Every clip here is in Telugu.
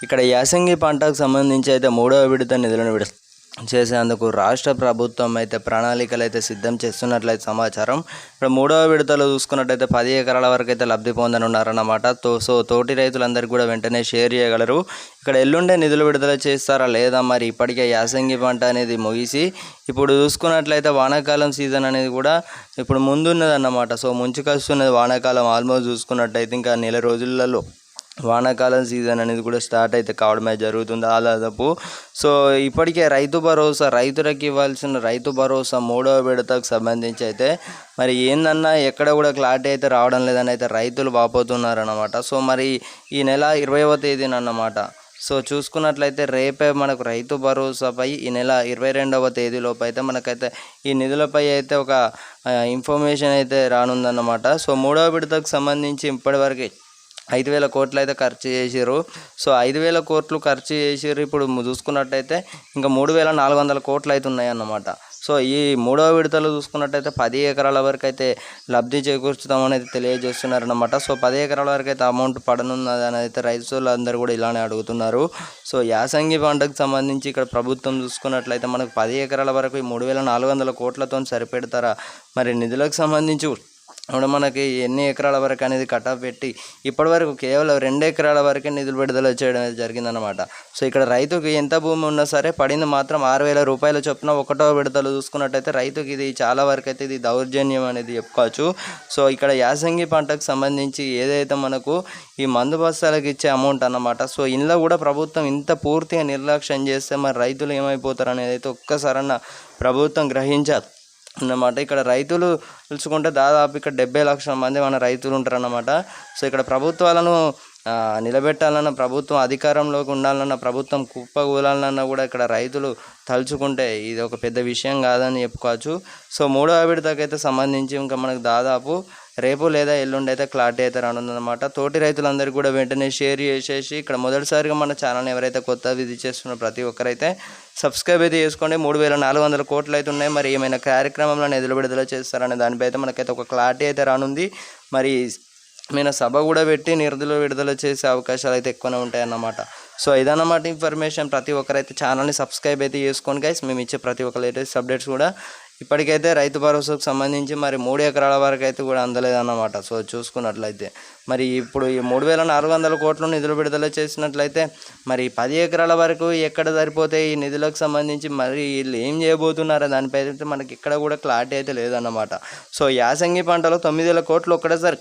ఇక్కడ యాసంగి పంటకు సంబంధించి అయితే మూడవ విడత నిధులను చేసేందుకు రాష్ట్ర ప్రభుత్వం అయితే ప్రణాళికలు అయితే సిద్ధం చేస్తున్నట్లయితే సమాచారం. ఇక్కడ మూడవ విడతలో చూసుకున్నట్లయితే 10 ఎకరాల వరకు అయితే లబ్ధి పొందనున్నారన్నమాట. సో తోటి రైతులందరికీ కూడా వెంటనే షేర్ చేయగలరు. ఇక్కడ ఎల్లుండే నిధులు విడుదల చేస్తారా లేదా, మరి ఇప్పటికే యాసంగి పంట అనేది ముగిసి ఇప్పుడు చూసుకున్నట్లయితే వానాకాలం సీజన్ అనేది కూడా ఇప్పుడు ముందున్నదన్నమాట. సో ముంచుకొస్తున్నది వానాకాలం. ఆల్మోస్ట్ చూసుకున్నట్లయితే ఇంకా నెల రోజులలో వానాకాలం సీజన్ అనేది కూడా స్టార్ట్ అయితే కావడమే జరుగుతుంది దాదాపు. సో ఇప్పటికే రైతులకు ఇవ్వాల్సిన రైతు భరోసా మూడవ విడతకు సంబంధించి అయితే మరి ఏందన్నా ఎక్కడ కూడా క్లారిటీ అయితే రావడం లేదని అయితే రైతులు వాపోతున్నారన్నమాట. సో మరి ఈ నెల 20వ తేదీన అన్నమాట. సో చూసుకున్నట్లయితే రేపే మనకు రైతు భరోసాపై ఈ నెల 22వ తేదీలోపు అయితే మనకైతే ఈ నిధులపై అయితే ఒక ఇన్ఫర్మేషన్ అయితే రానుందన్నమాట. సో మూడవ విడతకు సంబంధించి ఇప్పటివరకు 5,000 కోట్లు అయితే ఖర్చు చేసారు. సో 5,000 కోట్లు ఖర్చు చేసారు. ఇప్పుడు చూసుకున్నట్టయితే ఇంకా 3,400 కోట్లు అయితే ఉన్నాయన్నమాట. సో ఈ మూడవ విడతలో చూసుకున్నట్టయితే 10 ఎకరాల వరకు అయితే లబ్ధి చేకూర్చుతామని అయితే తెలియజేస్తున్నారన్నమాట. సో 10 ఎకరాల వరకు అయితే అమౌంట్ పడనున్నదని అయితే రైతులందరూ కూడా ఇలానే అడుగుతున్నారు. సో యాసంగి పంటకు సంబంధించి ఇక్కడ ప్రభుత్వం చూసుకున్నట్లయితే మనకు 10 ఎకరాల వరకు 3,400 కోట్లతో సరిపెడతారా, మరి నిధులకు సంబంధించి ఇప్పుడు మనకి ఎన్ని ఎకరాల వరకు అనేది కటాఫ్ పెట్టి ఇప్పటివరకు కేవలం 2 ఎకరాల వరకే నిధులు విడుదల చేయడం జరిగిందనమాట. సో ఇక్కడ రైతుకి ఎంత భూమి ఉన్నా సరే పడింది మాత్రం 6,000 రూపాయల చొప్పున ఒకటో విడతలు చూసుకున్నట్టయితే రైతుకి ఇది చాలా వరకు అయితే ఇది దౌర్జన్యం అనేది చెప్పుకోవచ్చు. సో ఇక్కడ యాసంగి పంటకు సంబంధించి ఏదైతే మనకు ఈ మందు బస్తాలకు ఇచ్చే అమౌంట్ అన్నమాట. సో ఇందులో కూడా ప్రభుత్వం ఇంత పూర్తిగా నిర్లక్ష్యం చేస్తే మరి రైతులు ఏమైపోతారు అనేది అయితే ఒక్కసారన్న ప్రభుత్వం గ్రహించాలి అన్నమాట. ఇక్కడ రైతులు తెలుసుకుంటే దాదాపు ఇక్కడ 70 లక్షల మంది మన రైతులు ఉంటారన్నమాట. సో ఇక్కడ ప్రభుత్వాలను నిలబెట్టాలన్న, ప్రభుత్వం అధికారంలోకి ఉండాలన్న, ప్రభుత్వం కుప్పకూలాలన్నా కూడా ఇక్కడ రైతులు తలుచుకుంటే ఇది ఒక పెద్ద విషయం కాదని చెప్పుకోవచ్చు. సో మూడవ విడతకైతే సంబంధించి ఇంకా మనకు దాదాపు రేపు లేదా ఎల్లుండి అయితే క్లారిటీ అయితే రానుందన్నమాట. తోటి రైతులందరికీ కూడా వెంటనే షేర్ చేసేసి ఇక్కడ మొదటిసారిగా మన ఛానల్ని ఎవరైతే కొత్త విజిట్ చేస్తున్న ప్రతి ఒక్కరైతే సబ్స్క్రైబ్ అయితే చేసుకోండి. 3,400 కోట్లు అయితే ఉన్నాయి. మరి ఏమైనా కార్యక్రమంలో నిధులు విడుదల చేస్తారనే దానిపై అయితే మనకైతే ఒక క్లారిటీ అయితే రానుంది. మరి ఏమైనా సభ కూడా పెట్టి నిధులు విడుదల చేసే అవకాశాలు అయితే ఎక్కువనే ఉంటాయన్నమాట. సో ఇదన్నమాట ఇన్ఫర్మేషన్. ప్రతి ఒక్కరైతే ఛానల్ని సబ్స్క్రైబ్ అయితే చేసుకోండి గైస్. మేము ఇచ్చే ప్రతి ఒక్క లేటెస్ట్ అప్డేట్స్ కూడా ఇప్పటికైతే రైతు భరోసాకు సంబంధించి మరి 3 ఎకరాల వరకు అయితే కూడా అందలేదన్నమాట. సో చూసుకున్నట్లయితే మరి ఇప్పుడు ఈ 3,400 కోట్లు నిధులు విడుదల చేసినట్లయితే మరి 10 ఎకరాల వరకు ఎక్కడ సరిపోతాయి ఈ నిధులకు సంబంధించి, మరి వీళ్ళు ఏం చేయబోతున్నారో దానిపై అయితే మనకి ఇక్కడ కూడా క్లారిటీ అయితే లేదన్నమాట. సో యాసంగి పంటలో 9,000 కోట్లు ఒక్కటేసారి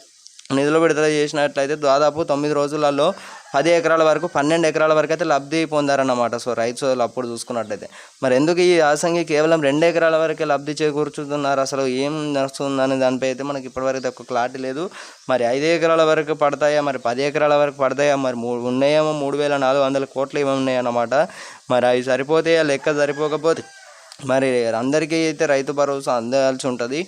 నిధులు విడుదల చేసినట్లయితే దాదాపు 9 రోజులలో 10 ఎకరాల వరకు 12 ఎకరాల వరకు అయితే లబ్ధి పొందారన్నమాట. సో రైతులు అప్పుడు చూసుకున్నట్లయితే మరి ఎందుకు ఈ యాసంగి కేవలం 2 ఎకరాల వరకే లబ్ధి చేకూర్చుతున్నారు, అసలు ఏం నడుస్తుందని దానిపై అయితే మనకి ఇప్పటివరకు ఒక క్లారిటీ లేదు. మరి 5 ఎకరాల వరకు పడతాయా, మరి 10 ఎకరాల వరకు పడతాయా, మరి ఉన్నాయేమో 3,400 కోట్లు ఏమో ఉన్నాయన్నమాట. మరి అవి సరిపోతే లెక్క సరిపోకపోతే మరి అందరికీ అయితే రైతు భరోసా అందాల్సి ఉంటుంది.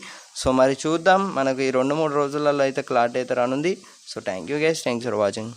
సో మరి చూద్దాం, మనకు ఈ 2-3 రోజులలో అయితే క్లారిటీ అయితే రానుంది. So thank you guys, thanks for watching.